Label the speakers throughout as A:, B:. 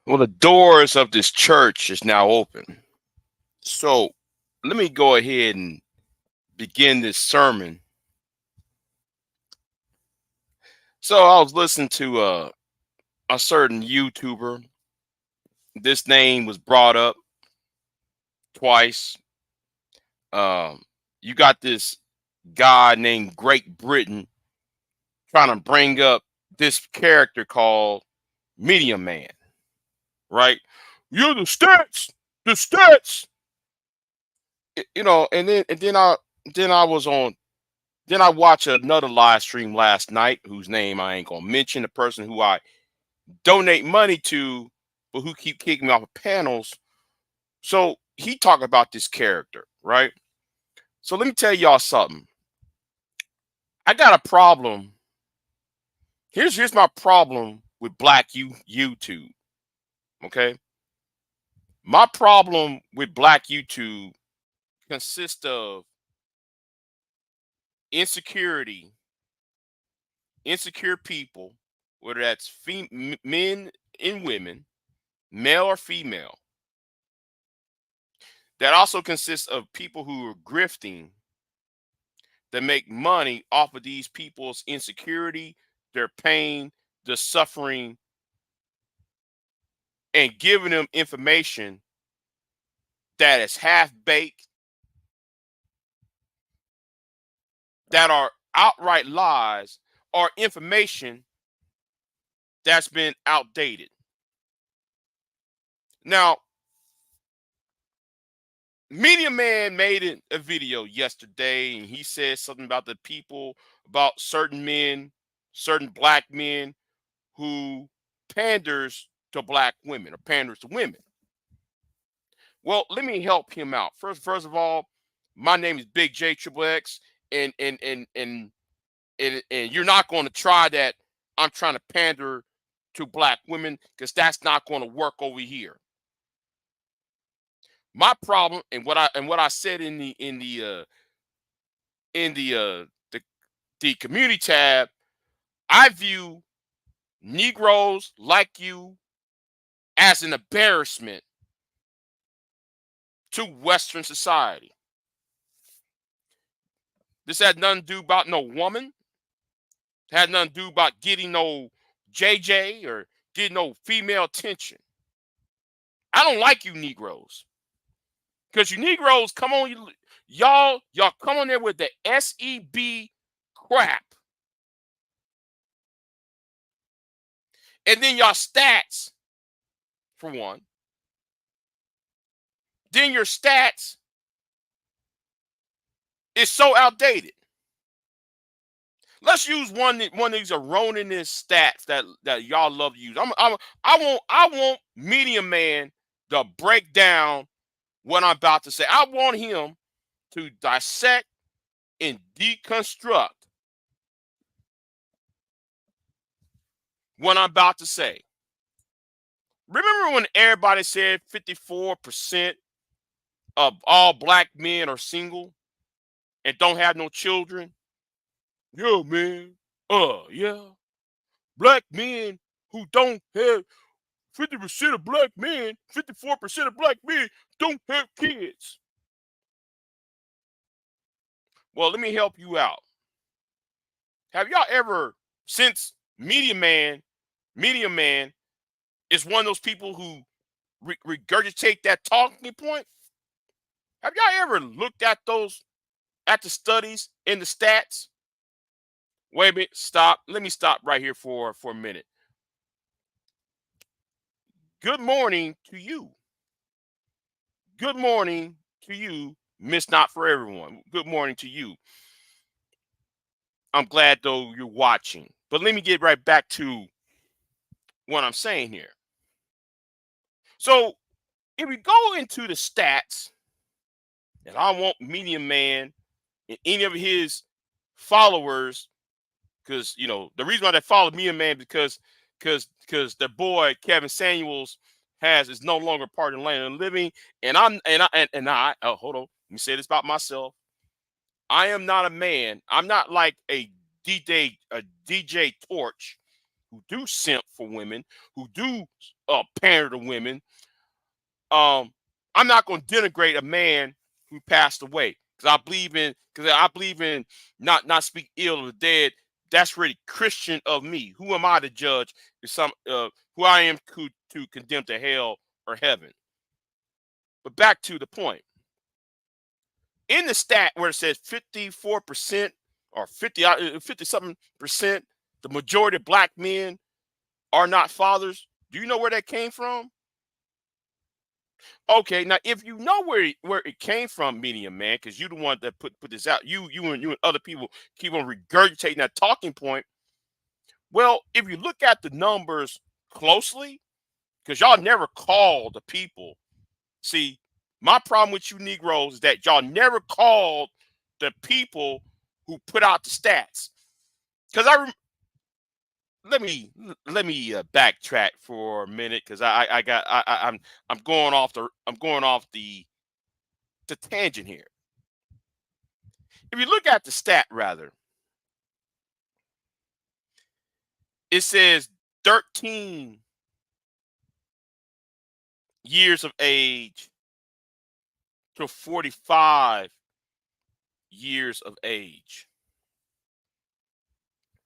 A: Well, the doors of this church is now open. So let me go ahead and begin this sermon. So I was listening to a certain YouTuber. This name was brought up twice. Um, you got this guy named Great Britain trying to bring up this character called Medium Man, right? You're the stats. And then I was on. Then I watched another live stream last night, whose name I ain't gonna mention. The person who I donate money to, but who keep kicking me off of panels. So he talked about this character, right? So let me tell y'all something. I got a problem. Here's my problem with YouTube. Okay, my problem with Black YouTube consists of insecurity, insecure people, whether that's men and women, male or female. That also consists of people who are grifting that make money off of these people's insecurity, their pain, the suffering, and giving them information that is half baked, that are outright lies, or information that's been outdated. Now, Media Man made a video yesterday, and he said something about the people, about certain men, certain black men who panders to black women or panders to women. Well, let me help him out. First of all, my name is Big J Triple X, and you're not going to try that. I'm trying to pander to black women because that's not going to work over here. My problem, and what I said in the community tab, I view Negroes like you as an embarrassment to Western society. This had nothing to do about no woman. It had nothing to do about getting no JJ or getting no female attention. I don't like you Negroes. Because you Negroes come on, y'all come on there with the SEB crap. And then y'all stats, for one. Then your stats is so outdated. Let's use one of these erroneous stats that y'all love to use. I want Medium Man to break down what I'm about to say. I want him to dissect and deconstruct what I'm about to say. Remember when everybody said 54% of all black men are single and don't have no children? Yeah, man. Yeah. Black men who don't have 50% of black men, 54% of black men don't have kids. Well, let me help you out. Have y'all ever, since Media Man is one of those people who regurgitate that talking point? Have y'all ever looked at the studies and the stats? Wait a minute, stop. Let me stop right here for a minute. Good morning to you. Good morning to you, Miss Not For Everyone. Good morning to you. I'm glad though you're watching. But let me get right back to what I'm saying here. So if we go into the stats, and I want Medium Man and any of his followers, because the reason why they follow Medium Man because the boy Kevin Samuels is no longer part of the land of the living, and I hold on, let me say this about myself. I am not a man. I'm not like a DJ Torch who do simp for women, who do pander to women, I'm not going to denigrate a man who passed away because I believe in not speak ill of the dead. That's really Christian of me. Who am I to judge if some who I am to condemn to hell or heaven? But back to the point. In the stat where it says 54% or 50 something percent, the majority of black men are not fathers. Do you know where that came from? Okay, now if you know where it came from, medium man, because you the one that put this out, you and other people keep on regurgitating that talking point. Well, if you look at the numbers closely, because y'all never call the people. See, my problem with you Negroes is that y'all never called the people who put out the stats. Because let me backtrack for a minute because I'm going off the tangent here. If you look at the stat, rather, it says 13 years of age to 45 years of age.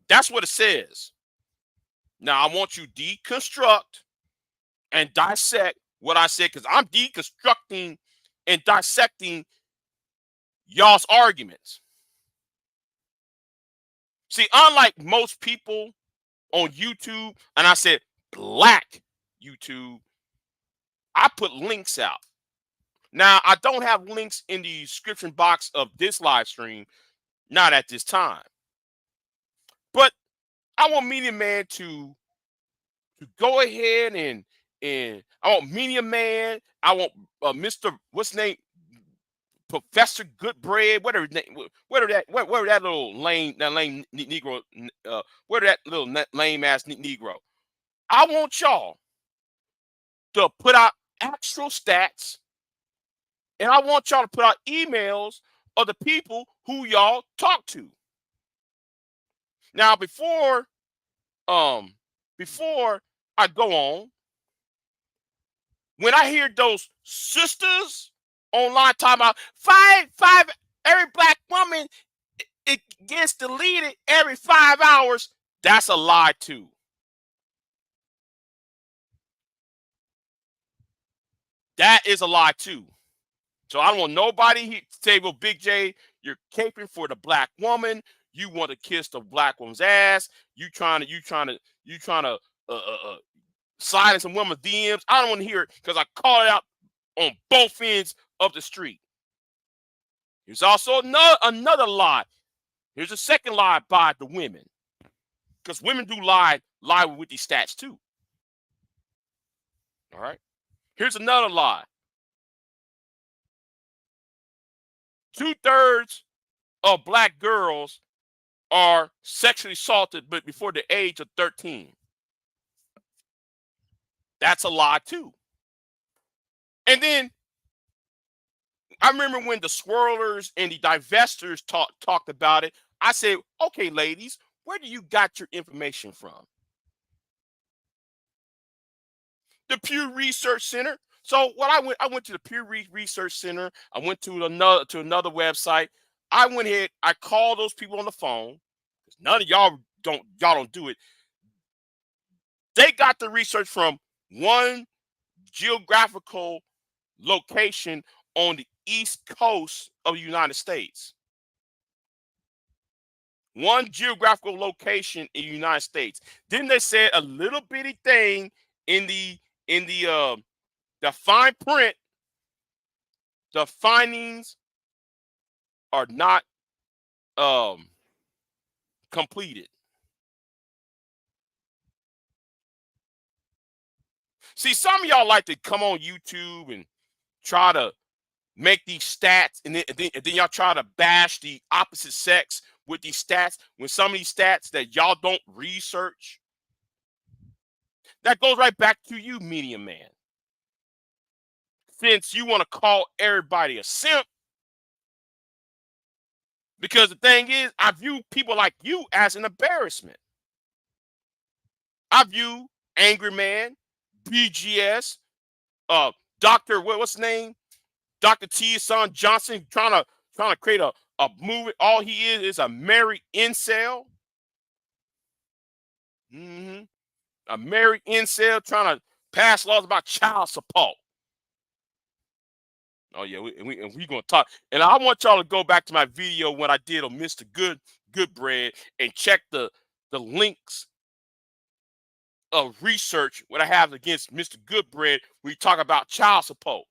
A: That's what it says. Now I want you to deconstruct and dissect what I said because I'm deconstructing and dissecting y'all's arguments. See, unlike most people on YouTube, and I said black YouTube, I put links out. Now, I don't have links in the description box of this live stream, not at this time. But I want Media Man to go ahead and I want Media Man, I want Mr. What's his name? Professor Goodbread, whatever that little lame Negro, whatever that little lame ass Negro. I want y'all to put out actual stats, and I want y'all to put out emails of the people who y'all talk to. Now, before I go on, when I hear those sisters online talking about five every black woman, it gets deleted every 5 hours, that's a lie too. That is a lie too. So I don't want nobody to say, well, Big J, you're caping for the black woman. You want to kiss the black woman's ass. You trying to slide in some woman's DMs. I don't want to hear it because I call it out on both ends of the street. Here's also another lie. Here's a second lie by the women, because women do lie with these stats too. All right. Here's another lie. 2/3 of black girls are sexually assaulted, but before the age of 13. That's a lie too. And then I remember when the swirlers and the divestors talked about it. I said, okay, ladies, where do you got your information from? The Pew Research Center. So what I went to the Pew Research Center. I went to another website. I went ahead, I called those people on the phone. None of y'all don't do it. They got the research from one geographical location on the East Coast of the United States. One geographical location in the United States. Then they said a little bitty thing in the fine print. The findings are not completed. See, some of y'all like to come on YouTube and try to make these stats, and then y'all try to bash the opposite sex with these stats, when some of these stats that y'all don't research. That goes right back to you, Media Man. Since you want to call everybody a simp, because the thing is, I view people like you as an embarrassment. I view Angry Man, BGS, Doctor what's his name, Dr. T. Son Johnson trying to create a movie. All he is a married incel. hmm A married incel trying to pass laws about child support. Oh yeah, we gonna talk. And I want y'all to go back to my video when I did on Mr. Good Bread and check the links of research what I have against Mr. Goodbread. We talk about child support.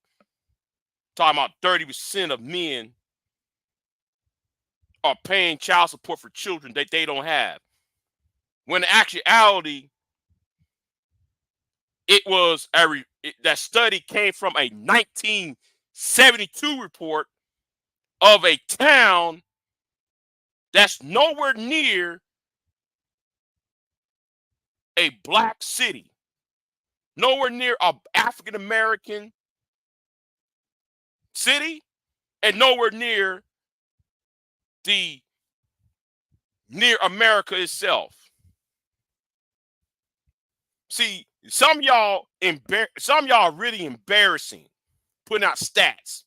A: Talking about 30% of men are paying child support for children that they don't have. When in actuality, it was that study came from a 1972 report of a town that's nowhere near a black city, nowhere near a African American city, and nowhere the near America itself. See, some of y'all are really embarrassing, putting out stats.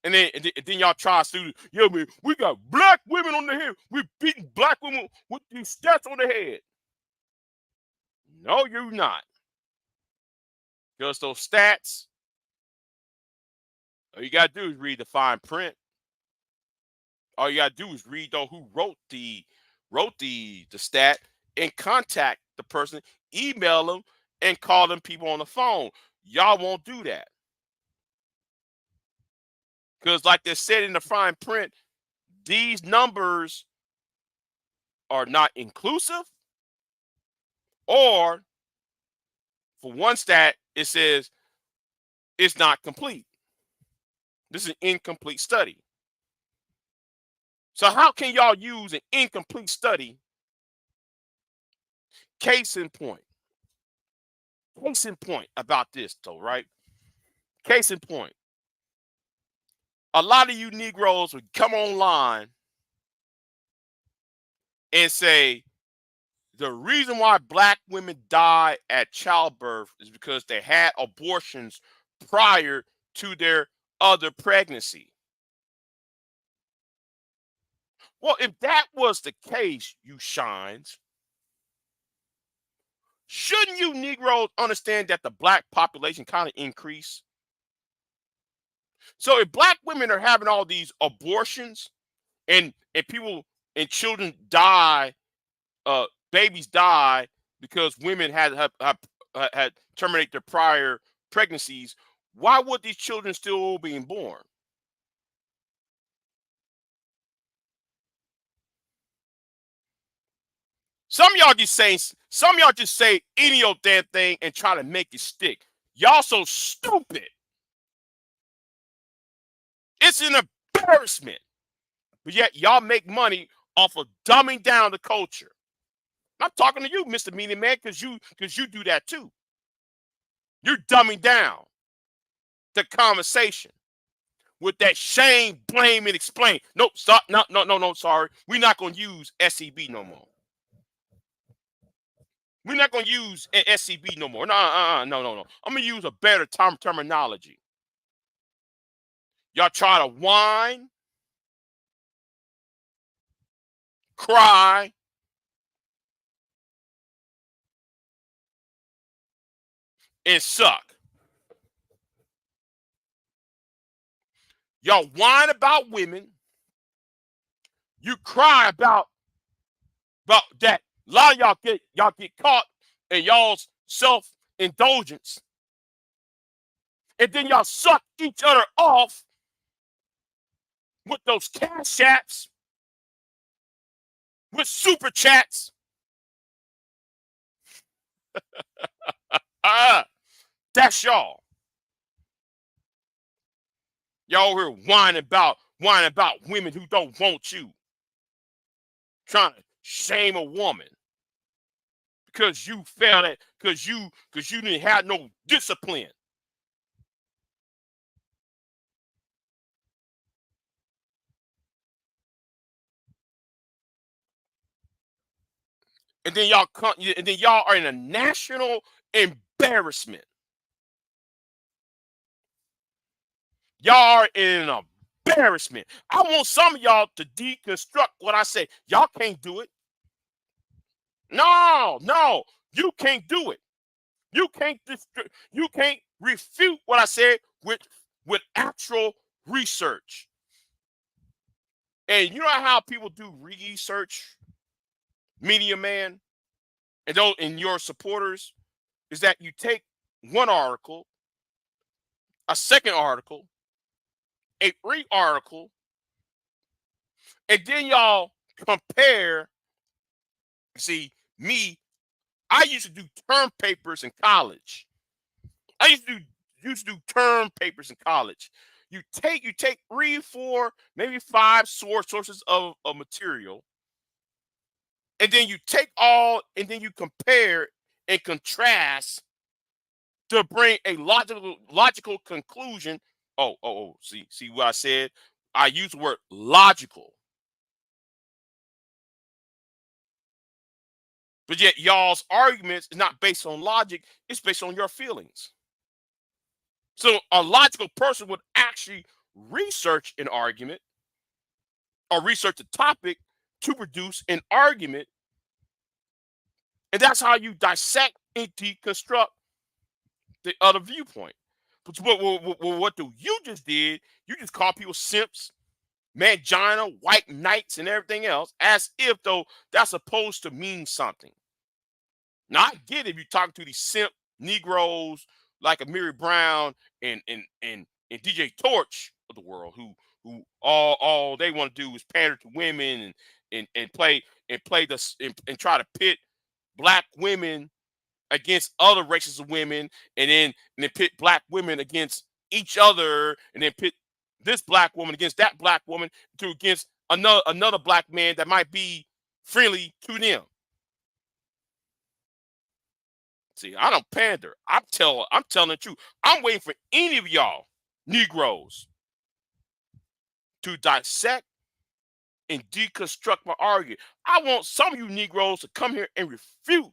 A: And then y'all try to, yo, man, we got black women on the head. We're beating black women with these stats on the head. No, you're not. Because those stats, all you gotta do is read the fine print. All you gotta do is read on who wrote the stat and contact the person, email them, and call them people on the phone. Y'all won't do that. Because like they said in the fine print, these numbers are not inclusive, or for one stat, it says it's not complete. This is an incomplete study. So how can y'all use an incomplete study? Case in point. Case in point about this, though, right? Case in point. A lot of you Negroes would come online and say the reason why black women die at childbirth is because they had abortions prior to their other pregnancy. Well, if that was the case, you shines, shouldn't you Negroes understand that the black population kind of increased? So if black women are having all these abortions and people and children die, babies die because women had terminated their prior pregnancies, why would these children still being born? Some of y'all just say any old damn thing and try to make it stick. Y'all so stupid. It's an embarrassment. But yet y'all make money off of dumbing down the culture. I'm talking to you, Mr. Meaning Man, because you do that too. You're dumbing down the conversation with that shame, blame, and explain. Nope, stop. No, no, no, no. Sorry, we're not gonna use SCB no more. We're not gonna use SCB no more. No, no, no, no. I'm gonna use a better terminology. Y'all try to whine, cry, and suck. Y'all whine about women. You cry about that. A lot of y'all get caught in y'all's self indulgence, and then y'all suck each other off with those cash apps, with super chats. Ah, that's y'all. Y'all here whining about women who don't want you, trying to shame a woman because you failed at because you didn't have no discipline. And then y'all come, and then y'all are in a national embarrassment. Y'all are in an embarrassment. I want some of y'all to deconstruct what I say. Y'all can't do it. No, no, you can't do it. You can't you can't refute what I said with actual research. And you know how people do research, Media Man, and those and your supporters is that you take one article, a second article, a re-article, and then y'all compare. See, me, I used to do term papers in college. I used to do term papers in college. You take 3, 4, maybe 5 sources of material, and then you take all and then you compare and contrast to bring a logical conclusion. Oh, see what I said? I use the word logical. But yet y'all's arguments is not based on logic, it's based on your feelings. So a logical person would actually research an argument or research a topic to produce an argument. And that's how you dissect and deconstruct the other viewpoint. But what do you just did? You just call people simps, mangina, white knights, and everything else, as if though that's supposed to mean something. Now I get it if you're talking to these simp Negroes like a Mary Brown and DJ Torch of the world, who all they want to do is pander to women and play this and try to pit black women against other races of women, and then pit black women against each other, and then pit this black woman against that black woman to against another black man that might be friendly to them. See, I don't pander. I'm telling the truth. I'm waiting for any of y'all Negroes to dissect and deconstruct my argument. I want some of you Negroes to come here and refute.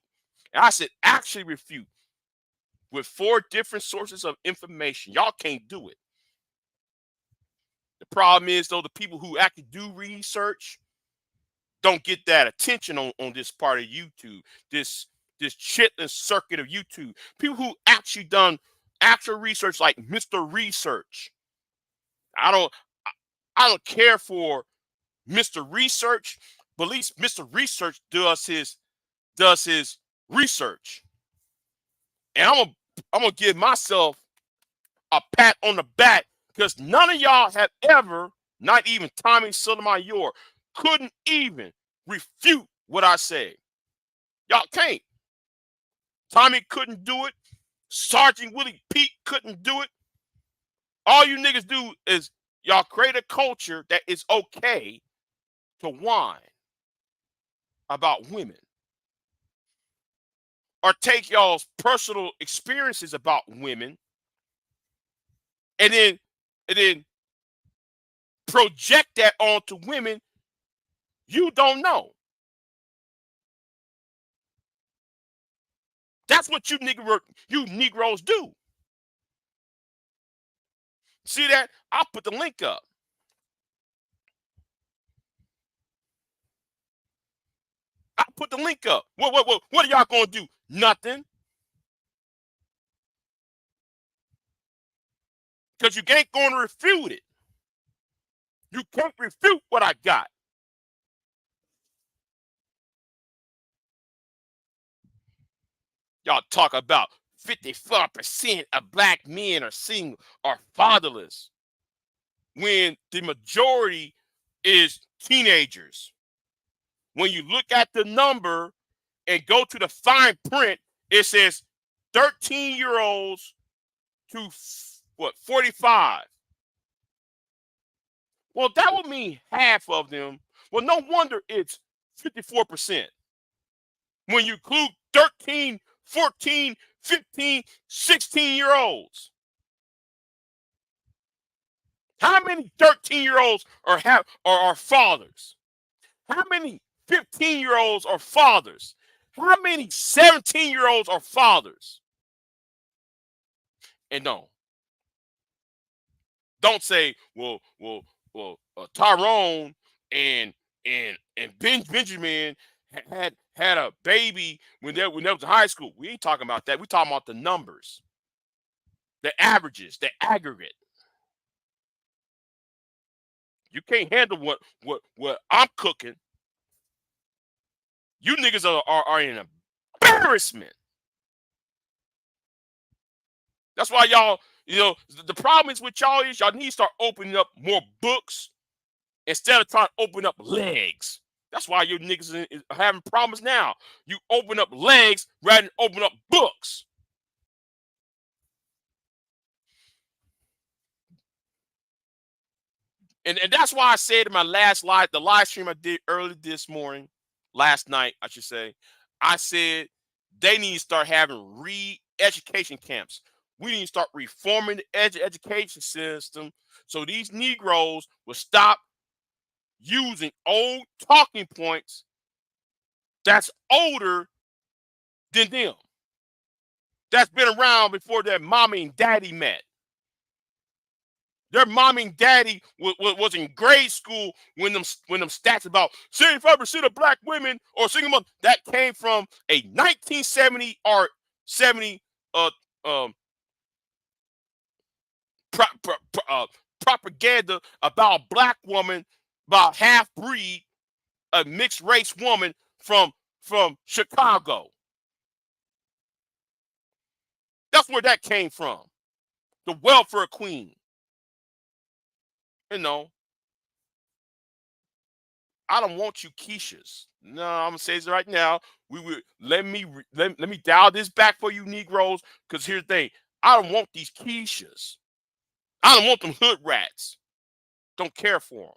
A: And I said, actually refute with 4 different sources of information. Y'all can't do it. The problem is, though, the people who actually do research don't get that attention on this part of YouTube, this chitlin circuit of YouTube. People who actually done actual research, like Mr. Research. I don't I don't care for Mr. Research, but at least Mr. Research does his research. And I'm gonna give myself a pat on the back because none of y'all have ever, not even Tommy Sotomayor, couldn't even refute what I say. Y'all can't. Tommy couldn't do it. Sergeant Willie Pete couldn't do it. All you niggas do is y'all create a culture that is okay to whine about women, or take y'all's personal experiences about women and then project that onto women you don't know. That's what you Negroes do. See that? I'll put the link up. I'll put the link up. What are y'all gonna do? Nothing. Because you ain't gonna refute it. You can't refute what I got. Y'all talk about 54% of black men are single or fatherless when the majority is teenagers. When you look at the number and go to the fine print, it says 13-year-olds to 45. Well, that would mean half of them. Well, no wonder it's 54%. When you include 13, 14, 15, 16-year-olds. How many 13-year-olds are fathers? How many 15-year-olds are fathers? How many 17-year-olds are fathers? And don't say, Tyrone and Benjamin had a baby when they was in high school. We ain't talking about that. We talking about the numbers, the averages, the aggregate. You can't handle what I'm cooking. You niggas are an embarrassment. That's why y'all, the problem is with y'all is y'all need to start opening up more books instead of trying to open up legs. That's why your niggas are having problems now. You open up legs rather than open up books. And that's why I said in my last the live stream I did early this morning, last night, I should say, I said they need to start having re-education camps. We need to start reforming the education system so these Negroes will stop using old talking points that's older than them. That's been around before their mommy and daddy met. Their mommy and daddy was in grade school when them stats about 75% of black women or single mothers that came from a 1970 or 70 um, propaganda about a black woman, about half breed, a mixed race woman from Chicago. That's where that came from. The welfare queen. I don't want you Keishas. No, I'm gonna say this right now. We will let me dial this back for you Negroes. Because here's the thing. I don't want these Keishas. I don't want them hood rats. Don't care for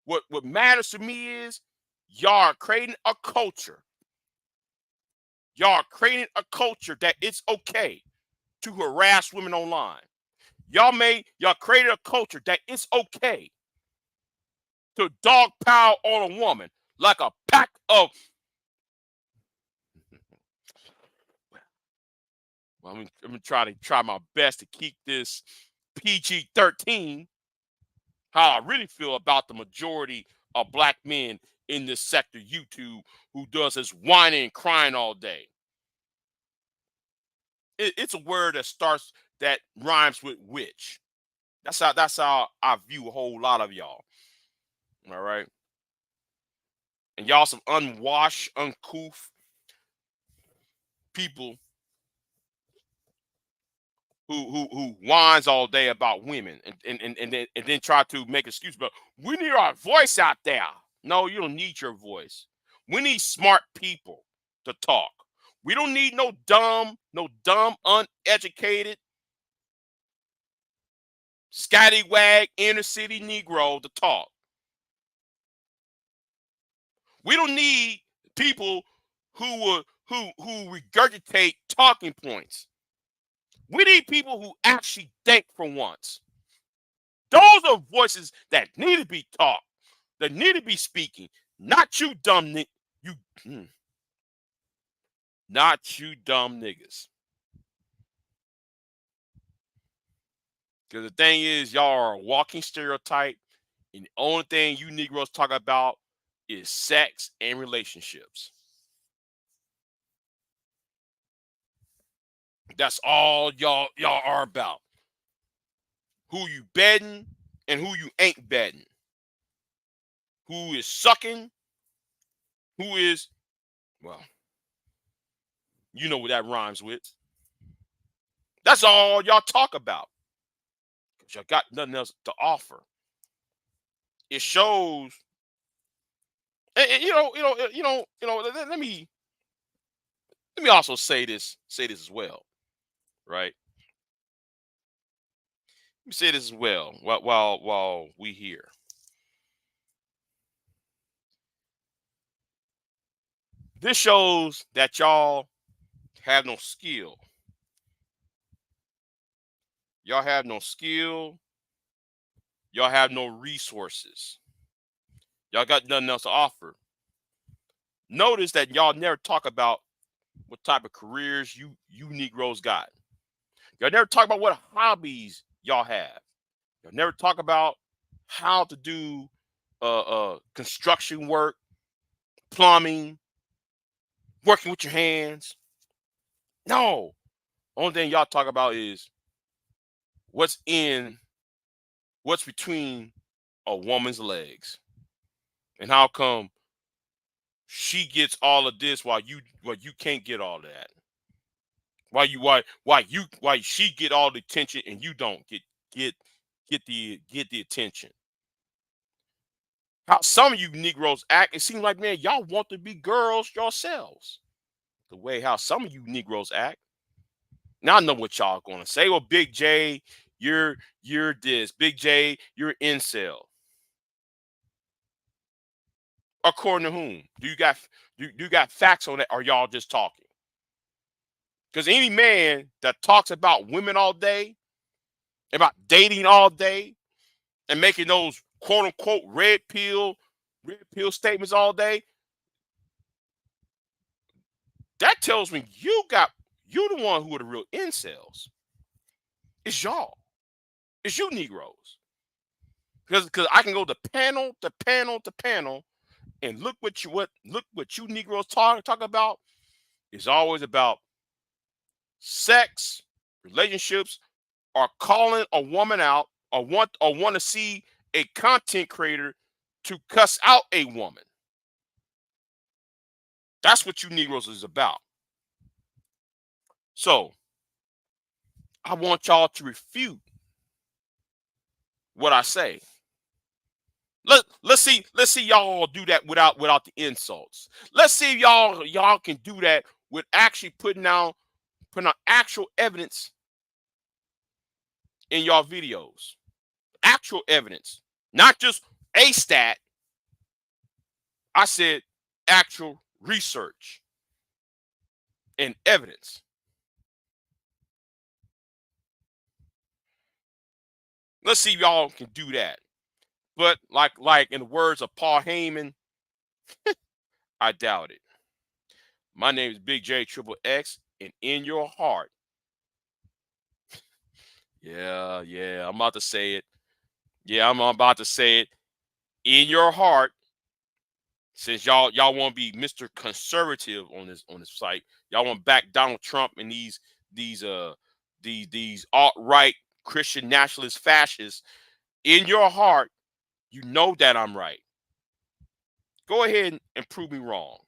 A: them. What matters to me is y'all are creating a culture. Y'all are creating a culture that it's okay to harass women online. Y'all created a culture that it's okay to dog pile on a woman like a pack of. Well, I'm gonna try my best to keep this PG-13. How I really feel about the majority of black men in this sector, YouTube, who does this whining and crying all day. It's a word that rhymes with witch. That's how I view a whole lot of y'all. All right. And y'all some unwashed, uncouth people who whines all day about women and then try to make excuses. But we need our voice out there. No, you don't need your voice. We need smart people to talk. We don't need no dumb, uneducated, scallywag inner city Negro to talk. We don't need people who regurgitate talking points. We need people who actually think for once. Those are voices that need to be taught, that need to be speaking. Not you dumb not you dumb niggas. Because the thing is, y'all are a walking stereotype, and the only thing you Negroes talk about is sex and relationships. That's all y'all are about. Who you betting and who you ain't betting. Who is sucking, who is, well, you know what that rhymes with. That's all y'all talk about. Because y'all got nothing else to offer. It shows, and let me also say this as well, right? Let me say this as well while we here. This shows that y'all have no skill. Y'all have no skill. Y'all have no resources. Y'all got nothing else to offer. Notice that y'all never talk about what type of careers you Negroes got. Y'all never talk about what hobbies y'all have. Y'all never talk about how to do construction work, plumbing, working with your hands. No. Only thing y'all talk about is what's in what's between a woman's legs. And how come she gets all of this while you can't get all of that? Why she get all the attention and you don't get get the attention? How some of you Negroes act, it seems like, man, y'all want to be girls yourselves. The way how some of you Negroes act. Now I know what y'all gonna say. Well, Big J, you're this. Big J, you're incel. According to whom? Do you got facts on that? Or y'all just talking? Because any man that talks about women all day, about dating all day, and making those quote unquote red pill statements all day, that tells me you the one who are the real incels. It's y'all. It's you Negroes. Because I can go to panel to panel to panel and look what you Negroes talk about. It's always about sex, relationships, or calling a woman out, or want to see a content creator to cuss out a woman. That's what you Negroes is about. So I want y'all to refute what I say. Let's see y'all do that without the insults. Let's see if y'all can do that with actually putting out actual evidence in y'all videos. Actual evidence, not just a stat. I said actual research and evidence. Let's see if y'all can do that. But like in the words of Paul Heyman, I doubt it. My name is Big J Triple X, and in your heart, yeah, I'm about to say it. Yeah, I'm about to say it. In your heart, since y'all want to be Mr. Conservative on this site, y'all want to back Donald Trump and these alt-right Christian nationalist fascists. In your heart, you know that I'm right. Go ahead and prove me wrong.